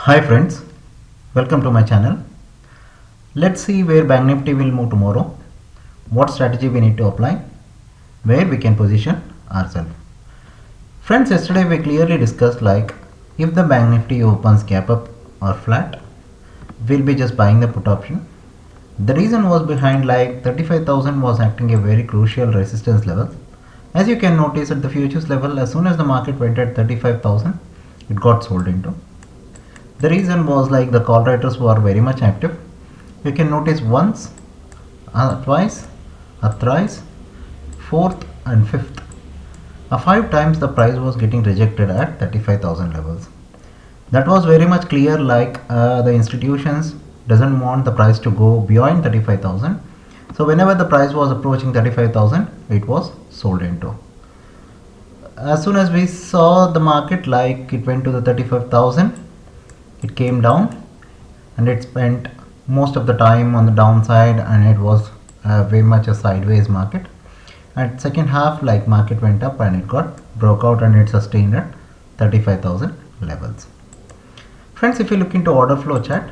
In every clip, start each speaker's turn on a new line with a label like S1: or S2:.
S1: Hi friends, welcome to my channel. Let's see where Bank Nifty will move tomorrow, what strategy we need to apply, where we can position ourselves. Friends, yesterday we clearly discussed like if the Bank Nifty opens gap up or flat, we'll be just buying the put option. The reason was behind like 35,000 was acting a very crucial resistance level. As you can notice at the futures level, as soon as the market went at 35,000, it got sold into. The reason was like the call writers were very much active. You can notice once, twice, thrice, fourth and fifth. 5 times the price was getting rejected at 35,000 levels. That was very much clear like the institutions doesn't want the price to go beyond 35,000. So whenever the price was approaching 35,000, it was sold into. As soon as we saw the market like it went to the 35,000, it came down and it spent most of the time on the downside, and it was very much a sideways market. At second half, like market went up and it got broke out and it sustained at 35,000 levels. Friends, if you look into order flow chart,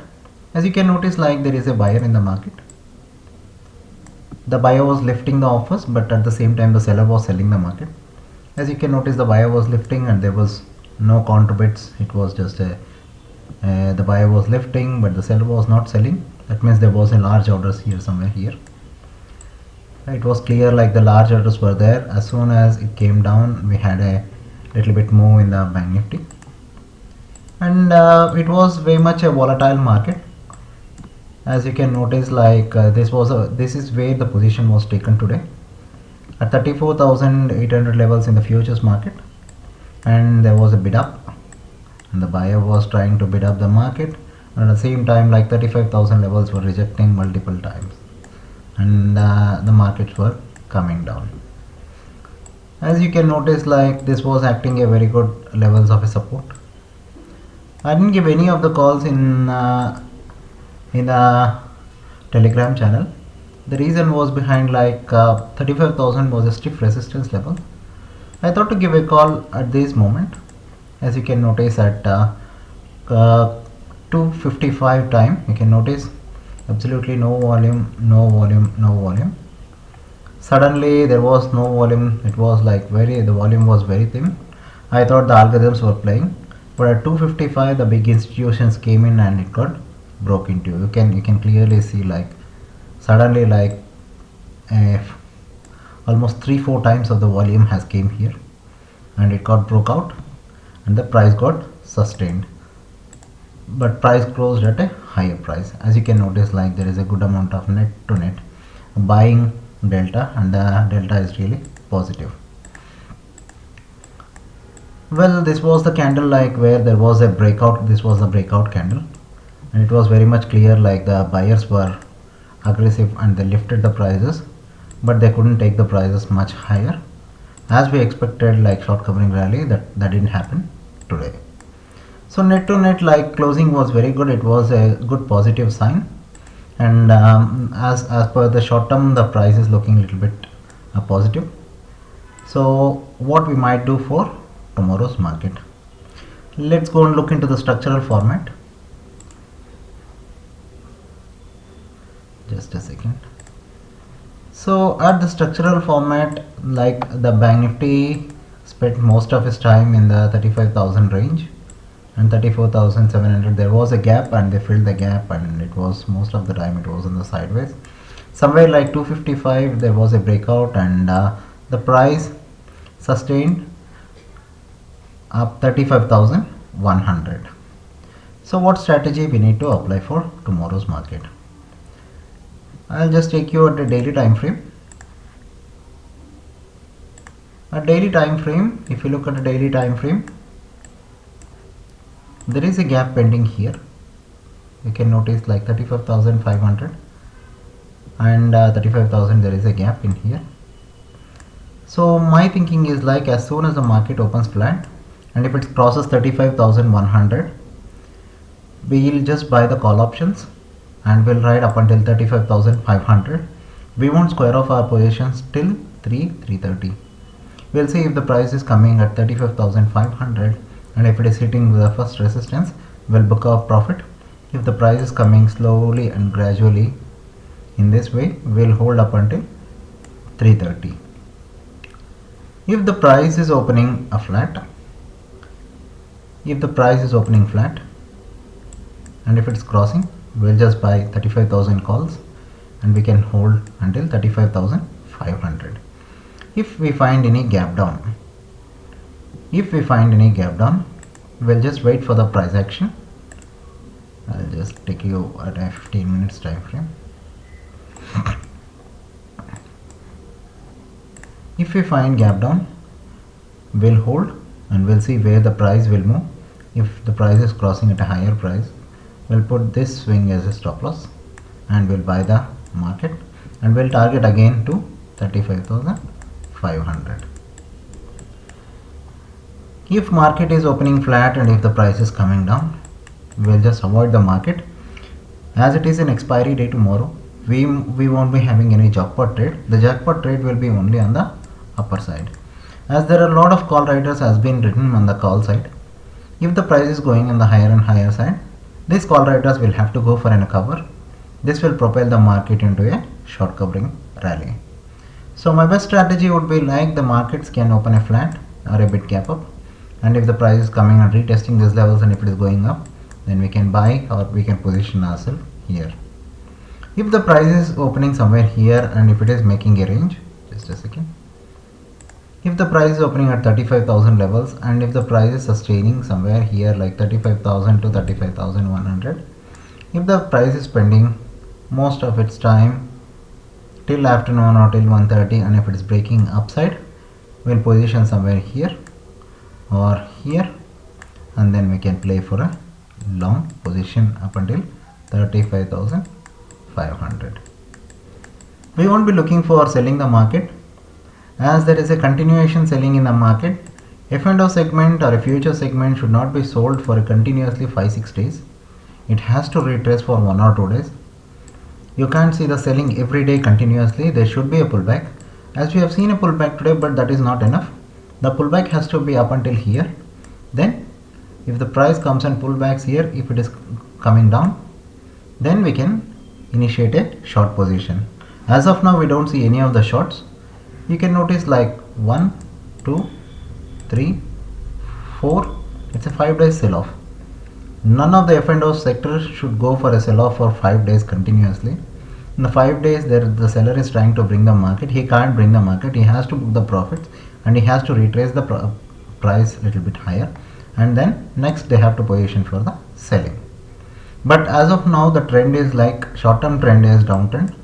S1: as you can notice like there is a buyer in the market. The buyer was lifting the offers, but at the same time the seller was selling the market. As you can notice, the buyer was lifting and there was no counter bids. It was just a the buyer was lifting but the seller was not selling. That means there was a large orders here somewhere here. It was clear like the large orders were there. As soon as it came down, we had a little bit move in the Bank Nifty, and it was very much a volatile market. As you can notice like this is where the position was taken today at 34,800 levels in the futures market, and there was a bid up and the buyer was trying to bid up the market, and at the same time like 35,000 levels were rejecting multiple times, and the markets were coming down. As you can notice like this was acting a very good levels of a support. I didn't give any of the calls in the Telegram channel. The reason was behind like 35,000 was a stiff resistance level. I thought to give a call at this moment. As you can notice at 2:55 time, you can notice absolutely no volume, no volume, no volume. Suddenly there was no volume. It was like the volume was very thin. I thought the algorithms were playing, but at 2:55 the big institutions came in and it got broke into. You can clearly see like suddenly like uh, almost 3-4 times of the volume has came here, and it got broke out and the price got sustained, but price closed at a higher price. As you can notice like there is a good amount of net to net buying delta, and the delta is really positive. Well, this was the candle like where there was a breakout. This was a breakout candle, and it was very much clear like the buyers were aggressive and they lifted the prices, but they couldn't take the prices much higher as we expected, like short covering rally. That didn't happen today. So net to net like closing was very good. It was a good positive sign, and as per the short term the price is looking a little bit positive. So what we might do for tomorrow's market, let's go and look into the structural format. Just a second. So at the structural format, like the Bank Nifty spent most of its time in the 35,000 range and 34,700. There was a gap and they filled the gap, and it was most of the time it was on the sideways. Somewhere like 255 there was a breakout, and the price sustained up 35,100. So what strategy we need to apply for tomorrow's market? I'll just take you at the daily time frame. A daily time frame, if you look at the daily time frame, there is a gap pending here. You can notice like 35,500 and 35,000, there is a gap in here. So my thinking is like as soon as the market opens flat and if it crosses 35,100, we'll just buy the call options and we'll ride up until 35,500. We won't square off our positions till 330. We'll see if the price is coming at 35,500, and if it is hitting the first resistance, we'll book our profit. If the price is coming slowly and gradually in this way, we'll hold up until 330. If the price is opening a flat, if the price is opening flat and if it's crossing, we'll just buy 35,000 calls and we can hold until 35,500. If we find any gap down, we'll just wait for the price action. I'll just take you at a 15 minutes time frame. If we find gap down, we'll hold and we'll see where the price will move. If the price is crossing at a higher price, we'll put this swing as a stop loss and we'll buy the market and we'll target again to 35,500. If market is opening flat and if the price is coming down, we'll just avoid the market. As it is an expiry day tomorrow, we won't be having any jackpot trade. The jackpot trade will be only on the upper side. As there are a lot of call riders has been written on the call side. If the price is going on the higher and higher side, these call riders will have to go for a cover. This will propel the market into a short covering rally. So my best strategy would be like the markets can open a flat or a bit gap up, and if the price is coming and retesting these levels and if it is going up, then we can buy or we can position ourselves here. If the price is opening somewhere here and if it is making a range, just a second. If the price is opening at 35,000 levels and if the price is sustaining somewhere here like 35,000 to 35,100, if the price is spending most of its time till afternoon or till 1:30 and if it is breaking upside, we'll position somewhere here or here and then we can play for a long position up until 35,500. We won't be looking for selling the market. As there is a continuation selling in the market, F&O segment or a future segment should not be sold for a continuously 5-6 days. It has to retrace for 1 or 2 days. You can't see the selling every day continuously. There should be a pullback. As we have seen a pullback today, but that is not enough. The pullback has to be up until here. Then if the price comes and pullbacks here, if it is coming down, then we can initiate a short position. As of now, we don't see any of the shorts. You can notice like 1, 2, 3, 4. It's a 5 days sell off. None of the F&O sector should go for a sell off for 5 days continuously. In the 5 days, the seller is trying to bring the market. He can't bring the market. He has to book the profits and he has to retrace the price a little bit higher. And then next they have to position for the selling. But as of now, the trend is like short-term trend is downtrend.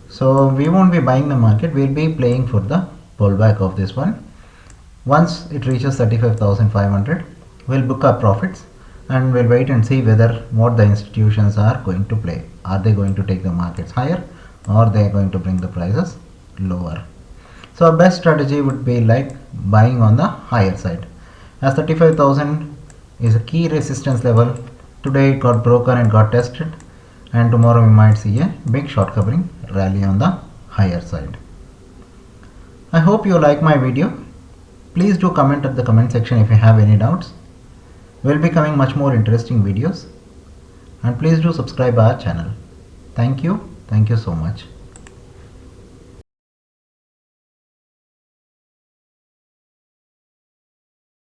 S1: So we won't be buying the market. We'll be playing for the pullback of this one. Once it reaches 35,500, we'll book our profits and we'll wait and see whether what the institutions are going to play. Are they going to take the markets higher or they are going to bring the prices lower? So our best strategy would be like buying on the higher side. As 35,000 is a key resistance level, today it got broken and got tested, and tomorrow we might see a big short covering rally on the higher side. I hope you like my video. Please do comment at the comment section if you have any doubts. We'll be coming much more interesting videos, and please do subscribe our channel. Thank you so much.